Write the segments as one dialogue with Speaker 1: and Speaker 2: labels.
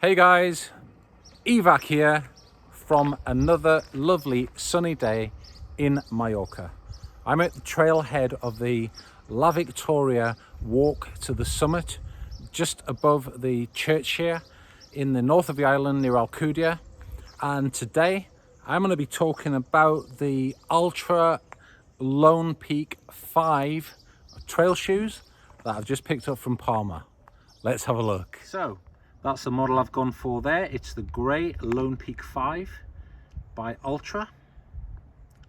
Speaker 1: Hey guys, Evac here from another lovely sunny day in Mallorca. I'm at the trailhead of the La Victoria walk to the summit, just above the church here in the north of the island near Alcudia. And today I'm going to be talking about the Altra Lone Peak 5 trail shoes that I've just picked up from Palma. Let's have a look. So that's the model I've gone for there. It's the grey Lone Peak 5 by Altra.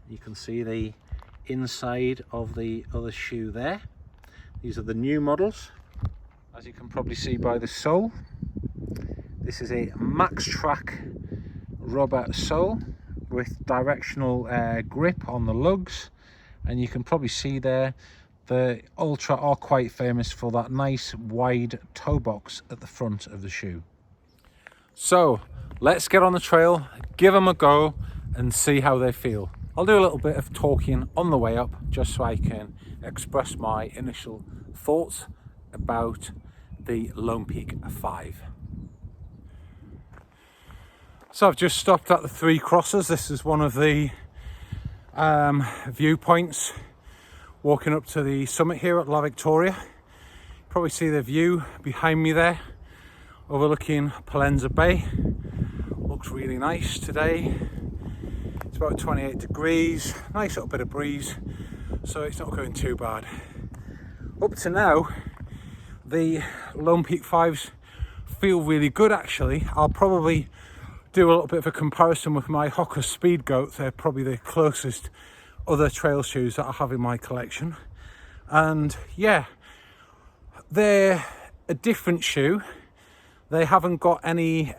Speaker 1: You can see the inside of the other shoe there. These are the new models, as you can probably see by the sole. This is a Max Track rubber sole with directional grip on the lugs, and you can probably see there the Altra are quite famous for that nice wide toe box at the front of the shoe. So let's get on the trail, give them a go and see how they feel. I'll do a little bit of talking on the way up just so I can express my initial thoughts about the Lone Peak 5. So I've just stopped at the Three Crosses. This is one of the viewpoints walking up to the summit here at La Victoria. Probably see the view behind me there, overlooking Palenza Bay. Looks really nice today. It's about 28 degrees, nice little bit of breeze, so it's not going too bad. Up to now, the Lone Peak 5s feel really good actually. I'll probably do a little bit of a comparison with my Hoka Speed Goat. They're probably the closest other trail shoes that I have in my collection, and yeah, they're a different shoe. They haven't got any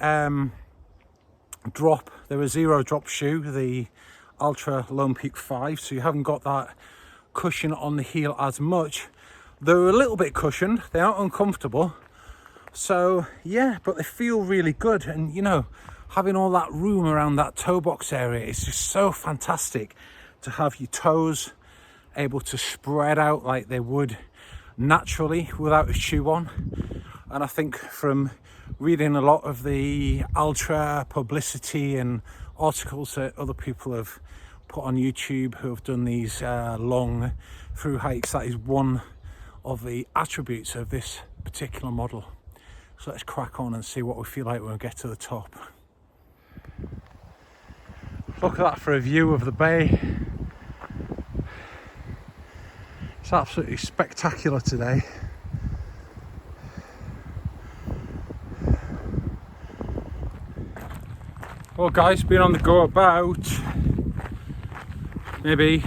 Speaker 1: drop. They're a zero drop shoe, the Altra Lone Peak 5, so you haven't got that cushion on the heel as much. They're a little bit cushioned, they aren't uncomfortable, so yeah, but they feel really good. And you know, having all that room around that toe box area is just so fantastic, to have your toes able to spread out like they would naturally without a shoe on. And I think from reading a lot of the Altra publicity and articles that other people have put on YouTube who have done these long through hikes, that is one of the attributes of this particular model. So let's crack on and see what we feel like when we get to the top. Look at that for a view of the bay. It's absolutely spectacular today. Well guys, been on the go about maybe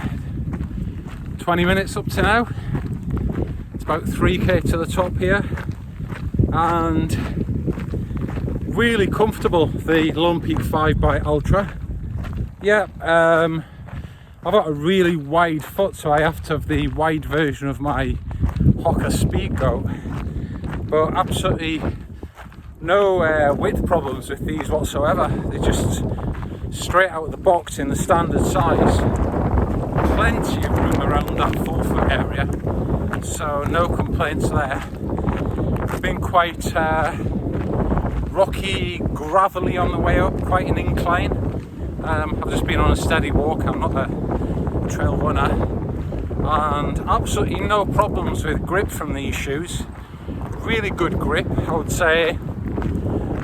Speaker 1: 20 minutes up to now. It's about 3k to the top here, and really comfortable, the Lone Peak 5 by Altra. Yeah, I've got a really wide foot, so I have to have the wide version of my Hoka Speed Goat, but absolutely no width problems with these whatsoever. They're just straight out of the box in the standard size. Plenty of room around that forefoot area, so no complaints there. It's been quite rocky, gravelly on the way up, quite an incline. I've just been on a steady walk, I'm not a trail runner, and absolutely no problems with grip from these shoes. Really good grip, I would say.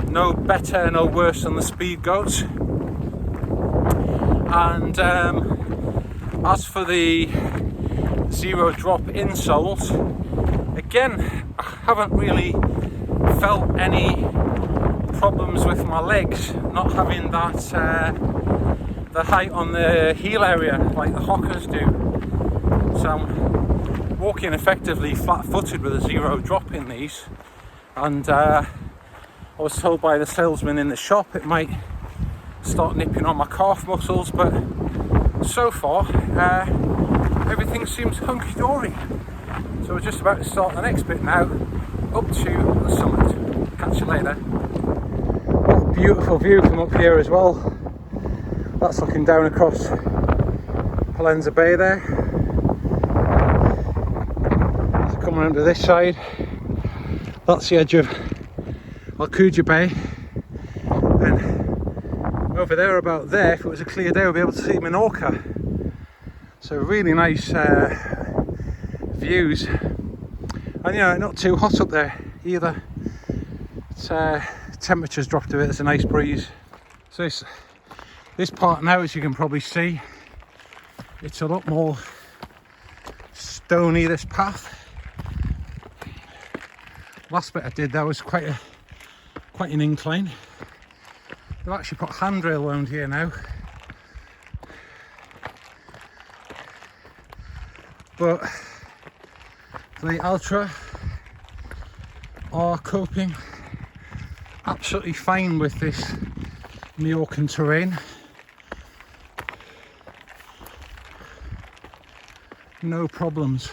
Speaker 1: No better, no worse than the Speed Goats. And as for the zero drop insoles, again, I haven't really felt any problems with my legs not having that the height on the heel area like the Hokas do. So I'm walking effectively flat-footed with a zero drop in these, and I was told by the salesman in the shop it might start nipping on my calf muscles, but so far everything seems hunky-dory. So we're just about to start the next bit now, up to the summit. Catch you later. What a beautiful view from up here as well. That's looking down across Palenza Bay there. So coming onto this side, that's the edge of Alcudia Bay. and over there, about there, if it was a clear day, we'll be able to see Menorca. So really nice views, and you know, not too hot up there either. It's temperature's dropped a bit. There's a nice breeze. So this part now, as you can probably see, it's a lot more stony, this path. Last bit I did there was quite an incline. They've actually put handrail around here now, but the Altra are coping absolutely fine with this Majorcan terrain. No problems.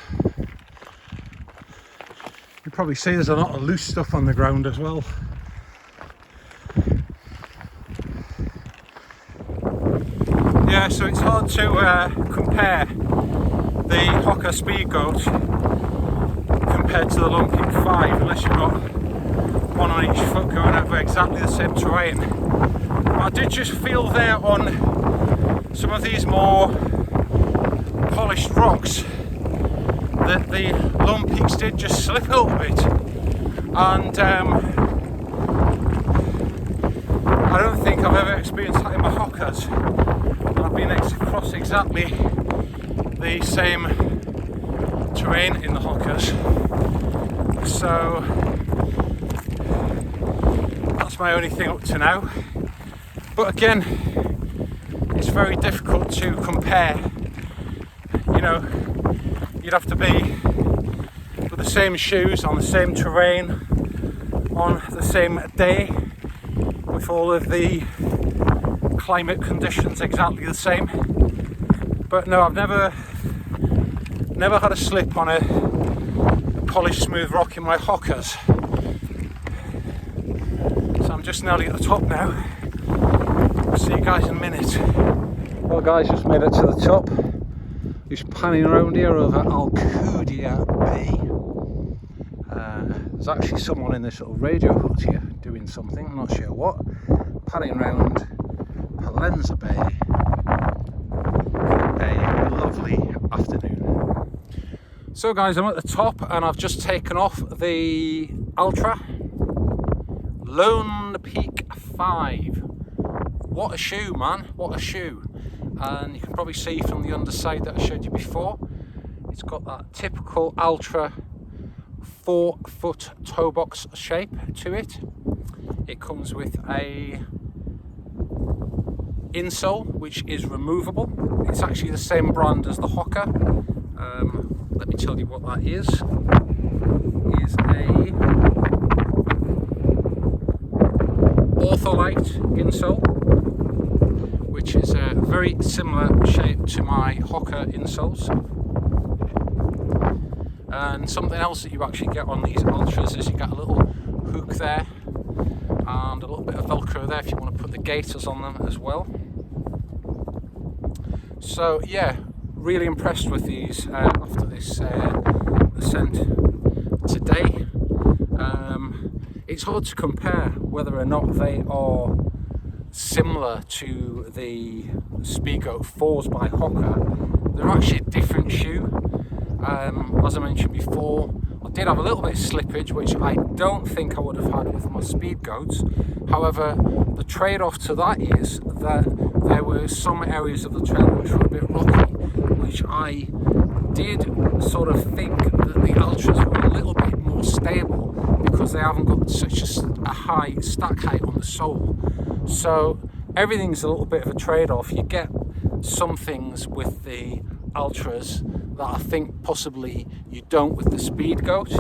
Speaker 1: You probably see there's a lot of loose stuff on the ground as well. Yeah, so it's hard to compare the Hocker Speedgoat compared to the Lumping 5 unless you've got one on each foot going over exactly the same terrain. But I did just feel there on some of these more polished rocks that the Lone Peaks did just slip a little bit, and I don't think I've ever experienced that in my Hockers. I've been across exactly the same terrain in the Hockers, so that's my only thing up to now. But again, it's very difficult to compare. You know, you'd have to be with the same shoes on the same terrain on the same day with all of the climate conditions exactly the same. But no, I've never had a slip on a polished smooth rock in my Hockers. So I'm just nearly at the top now. I'll see you guys in a minute. Well guys, just made it to the top. Just panning around here over Alcudia Bay. There's actually someone in this little radio hut here doing something, I'm not sure what. Panning around Palenza Bay. A lovely afternoon. So guys, I'm at the top and I've just taken off the Altra Lone Peak 5. What a shoe, man, what a shoe. And you can probably see from the underside that I showed you before, it's got that typical Altra 4-foot toe box shape to it. It comes with a insole which is removable. It's actually the same brand as the Hocker. Let me tell you what that is. It is a Ortholite insole, which is a very similar shape to my Hocker insoles. And something else that you actually get on these Ultras is you get a little hook there and a little bit of Velcro there if you want to put the gaiters on them as well. So yeah, really impressed with these after this ascent today. It's hard to compare whether or not they are similar to the Speedgoat 4s by Hocker. They're actually a different shoe. As I mentioned before, I did have a little bit of slippage, which I don't think I would have had with my Speedgoats. However, the trade-off to that is that there were some areas of the trail which were a bit rocky, which I did sort of think that the Ultras were a little bit more stable because they haven't got such a high stack height on the sole. So everything's a little bit of a trade-off. You get some things with the Ultras that I think possibly you don't with the Speedgoat,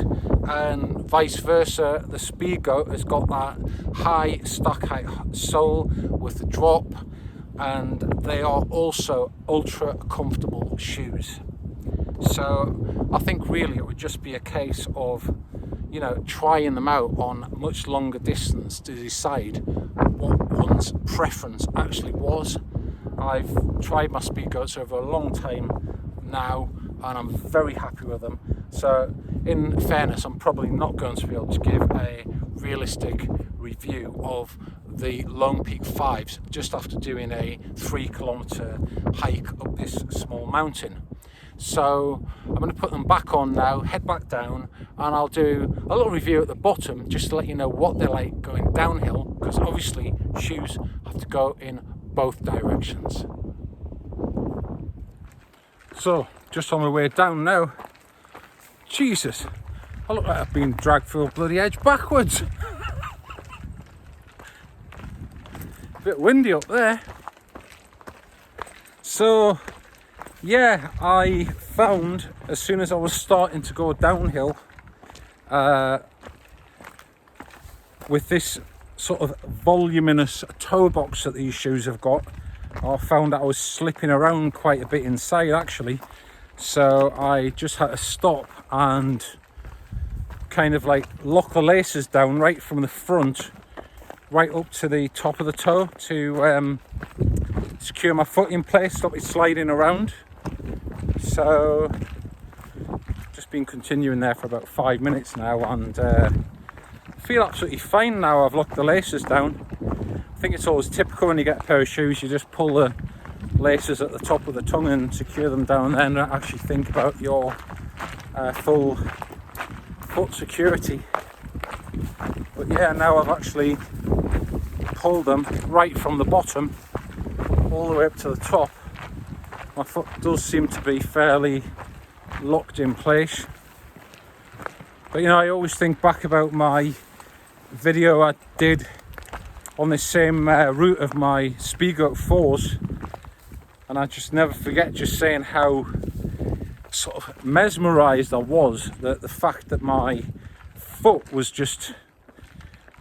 Speaker 1: and vice versa. The Speedgoat has got that high stack height sole with the drop, and they are also ultra comfortable shoes. So I think really it would just be a case of, you know, trying them out on much longer distance to decide what one's preference actually was. I've tried my Speedgoats over a long time now and I'm very happy with them. So in fairness, I'm probably not going to be able to give a realistic review of the Lone Peak 5s just after doing a 3-kilometer hike up this small mountain. So I'm going to put them back on now, head back down, and I'll do a little review at the bottom just to let you know what they're like going downhill, because obviously shoes have to go in both directions. So just on my way down now, Jesus, I look like I've been dragged through a bloody edge backwards. Bit windy up there. So yeah, I found as soon as I was starting to go downhill with this sort of voluminous toe box that these shoes have got, I found that I was slipping around quite a bit inside actually. So I just had to stop and kind of like lock the laces down right from the front right up to the top of the toe to secure my foot in place, stop it sliding around. So just been continuing there for about 5 minutes now, and feel absolutely fine now. I've locked the laces down. I think it's always typical when you get a pair of shoes, you just pull the laces at the top of the tongue and secure them down there and not actually think about your full foot security. But yeah, now I've actually pulled them right from the bottom all the way up to the top. My foot does seem to be fairly locked in place. But you know, I always think back about my video I did on this same route of my Speedgoat 4s, and I just never forget just saying how sort of mesmerised I was that the fact that my foot was just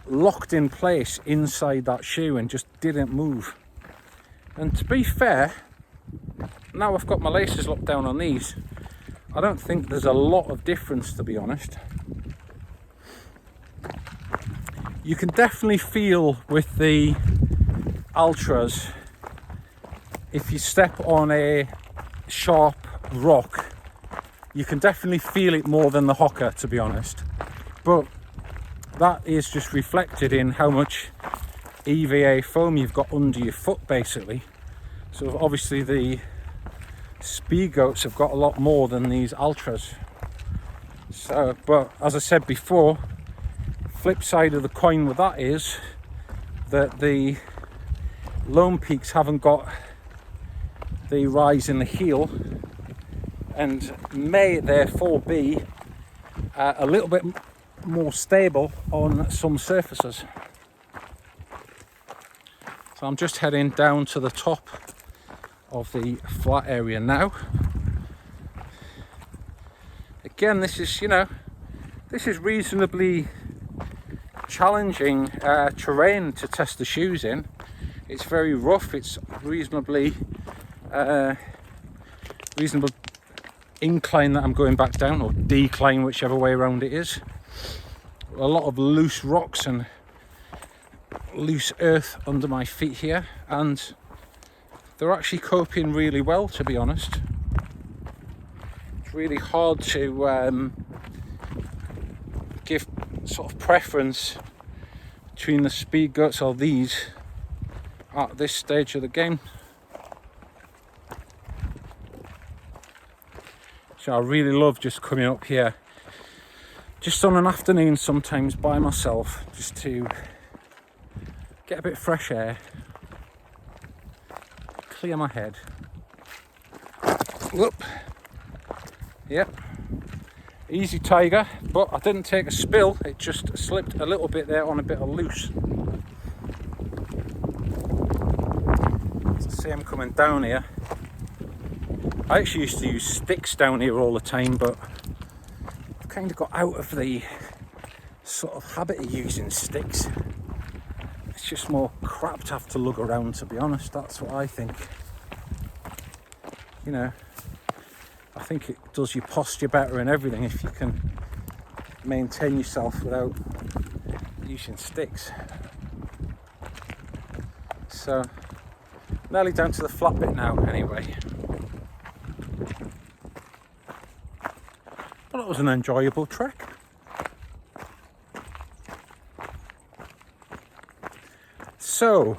Speaker 1: locked in place inside that shoe and just didn't move. And to be fair, now I've got my laces locked down on these, I don't think there's a lot of difference, to be honest. You can definitely feel with the Altras, if you step on a sharp rock, you can definitely feel it more than the Hoka, to be honest. But that is just reflected in how much EVA foam you've got under your foot, basically. So obviously the Speedgoats have got a lot more than these Altras. So, but as I said before, flip side of the coin with that is that the Lone Peaks haven't got the rise in the heel and may therefore be a little bit more stable on some surfaces. So I'm just heading down to the top of the flat area now. Again, this is, you know, this is reasonably challenging terrain to test the shoes in. It's very rough, it's reasonable incline that I'm going back down, or decline, whichever way around it is. A lot of loose rocks and loose earth under my feet here, and they're actually coping really well, to be honest. It's really hard to give sort of preference between the Speedgoats or these at this stage of the game. So I really love just coming up here just on an afternoon sometimes by myself, just to get a bit of fresh air, clear my head. Whoop. Yep, easy tiger, but I didn't take a spill, it just slipped a little bit there on a bit of loose. It's the same coming down here. I actually used to use sticks down here all the time, but I've kind of got out of the sort of habit of using sticks. It's just more crap to have to lug around, to be honest. That's what I think. You know, I think it does your posture better and everything if you can maintain yourself without using sticks. So, nearly down to the flat bit now anyway. Well, it was an enjoyable trek. So,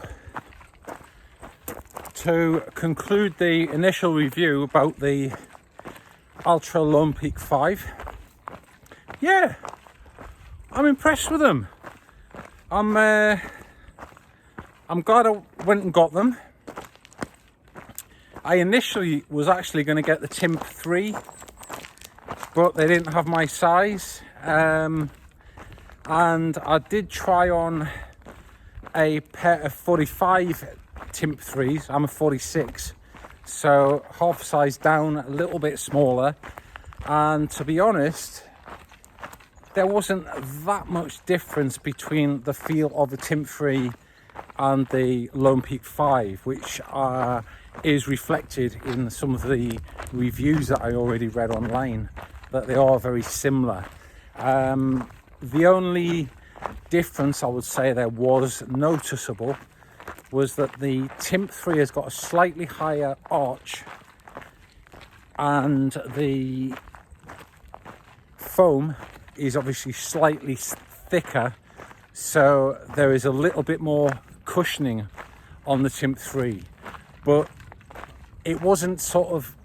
Speaker 1: to conclude the initial review about the Altra Lone Peak 5, yeah, I'm impressed with them. I'm glad I went and got them. I initially was actually going to get the Timp 3, but they didn't have my size. And I did try on a pair of 45 Timp 3s. I'm a 46, so half size down, a little bit smaller. And to be honest, there wasn't that much difference between the feel of the Timp 3 and the Lone Peak 5, which is reflected in some of the reviews that I already read online, that they are very similar. The only difference I would say there was noticeable was that the Timp 3 has got a slightly higher arch, and the foam is obviously slightly thicker, so there is a little bit more cushioning on the Timp 3, but it wasn't sort of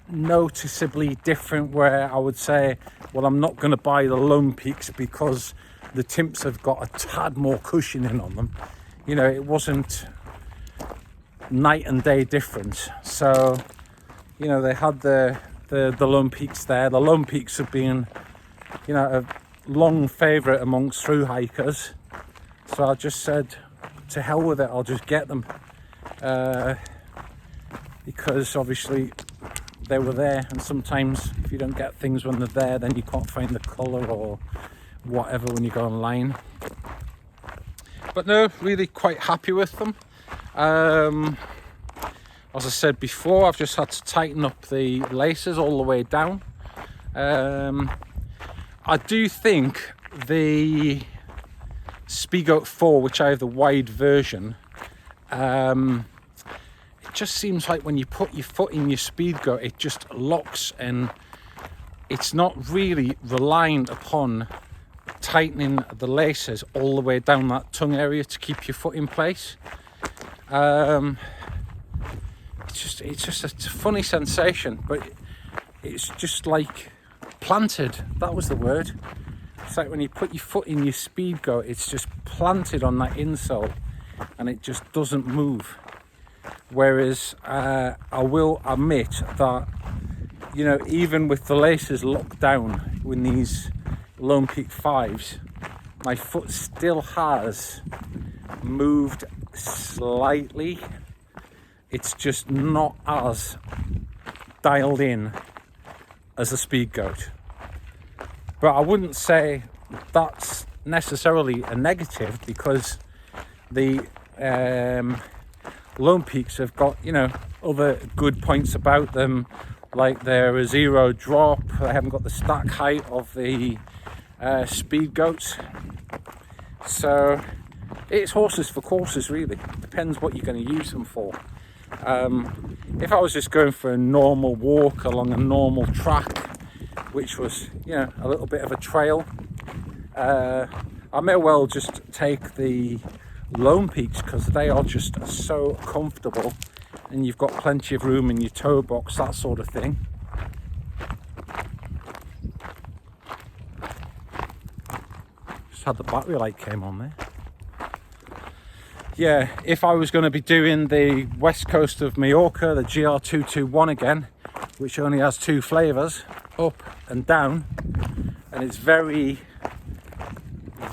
Speaker 1: noticeably different where I would say, well, I'm not going to buy the Lone Peaks because the Timps have got a tad more cushioning on them. You know, it wasn't night and day difference. So, you know, they had the Lone Peaks there. The Lone Peaks have been, you know, a long favourite amongst through hikers. So I just said, to hell with it, I'll just get them. Because obviously they were there, and sometimes if you don't get things when they're there, then you can't find the colour or whatever when you go online. But no, really quite happy with them. As I said before, I've just had to tighten up the laces all the way down. I do think the Speedgoat 4, which I have the wide version, it just seems like when you put your foot in your Speedgoat, it just locks, and it's not really reliant upon tightening the laces all the way down that tongue area to keep your foot in place. It's just a funny sensation, but it's just like planted. That was the word. It's like when you put your foot in your Speedgoat, it's just planted on that insole and it just doesn't move. Whereas I will admit that, you know, even with the laces locked down in these Lone Peak 5s, my foot still has moved slightly. It's just not as dialed in as a Speedgoat. But I wouldn't say that's necessarily a negative, because the Lone Peaks have got, you know, other good points about them, like they're a zero drop. They haven't got the stack height of the Speedgoats. So it's horses for courses, really. Depends what you're going to use them for. If I was just going for a normal walk along a normal track, which was, you know, a little bit of a trail, I may well just take the Lone Peaks, because they are just so comfortable and you've got plenty of room in your toe box, that sort of thing. Just had the battery light came on there. Yeah, if I was going to be doing the west coast of Mallorca, the GR221 again, which only has two flavours, up and down, and it's very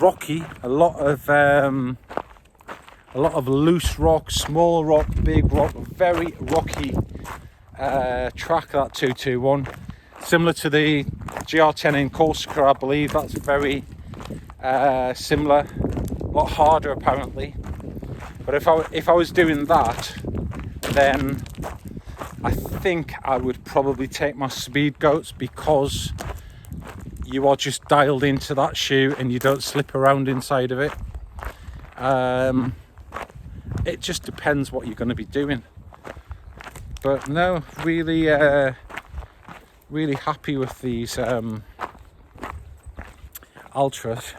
Speaker 1: rocky, a lot of loose rock, small rock, big rock, very rocky track, that 221. Similar to the GR10 in Corsica, I believe. That's very similar, a lot harder apparently. But if I was doing that, then I think I would probably take my Speedgoats, because you are just dialed into that shoe and you don't slip around inside of it. It just depends what you're going to be doing. But no, really really happy with these Altras.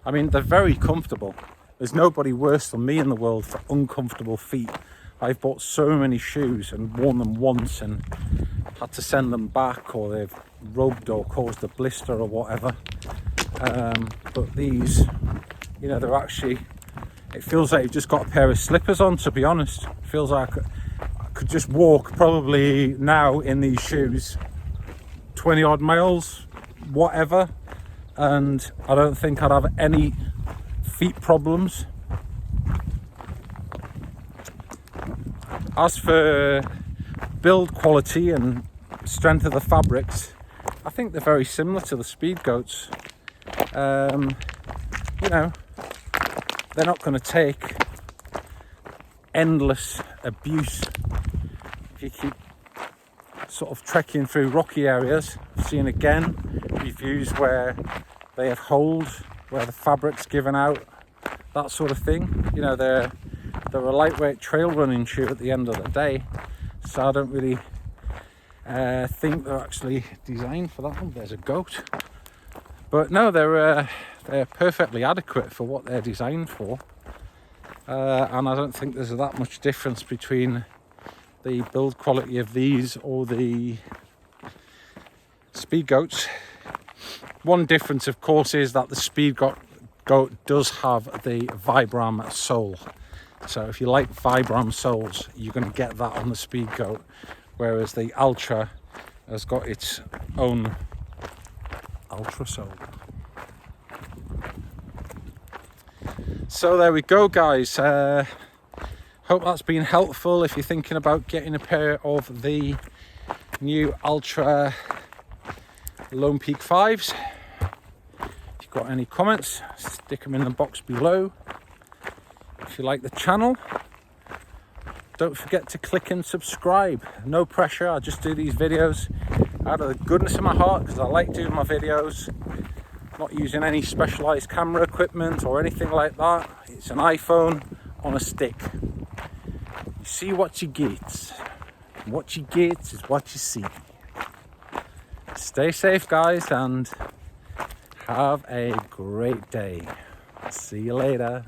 Speaker 1: I mean, they're very comfortable. There's nobody worse than me in the world for uncomfortable feet. I've bought so many shoes and worn them once and had to send them back, or they've rubbed or caused a blister or whatever. But these, you know, they're actually, it feels like you've just got a pair of slippers on, to be honest. It feels like I could just walk probably now in these shoes 20 odd miles, whatever, and I don't think I'd have any feet problems. As for build quality and strength of the fabrics, I think they're very similar to the Speedgoats. You know, they're not going to take endless abuse if you keep sort of trekking through rocky areas. I've seen again reviews where they have holes where the fabric's given out, that sort of thing. You know, they're a lightweight trail running shoe at the end of the day, so I don't really think they're actually designed for that one. There's a goat, but no, they're perfectly adequate for what they're designed for, and I don't think there's that much difference between the build quality of these or the Speedgoats. One difference, of course, is that the Speedgoat does have the Vibram sole. So if you like Vibram soles, you're going to get that on the Speedgoat, whereas the Altra has got its own Altra sole. So there we go, guys. Hope that's been helpful if you're thinking about getting a pair of the new Altra Lone Peak 5s. If you've got any comments, stick them in the box below. If you like the channel, don't forget to click and subscribe. No pressure, I just do these videos out of the goodness of my heart because I like doing my videos. Not using any specialized camera equipment or anything like that. It's an iPhone on a stick. You see what you get. What you get is what you see. Stay safe, guys, and have a great day. See you later.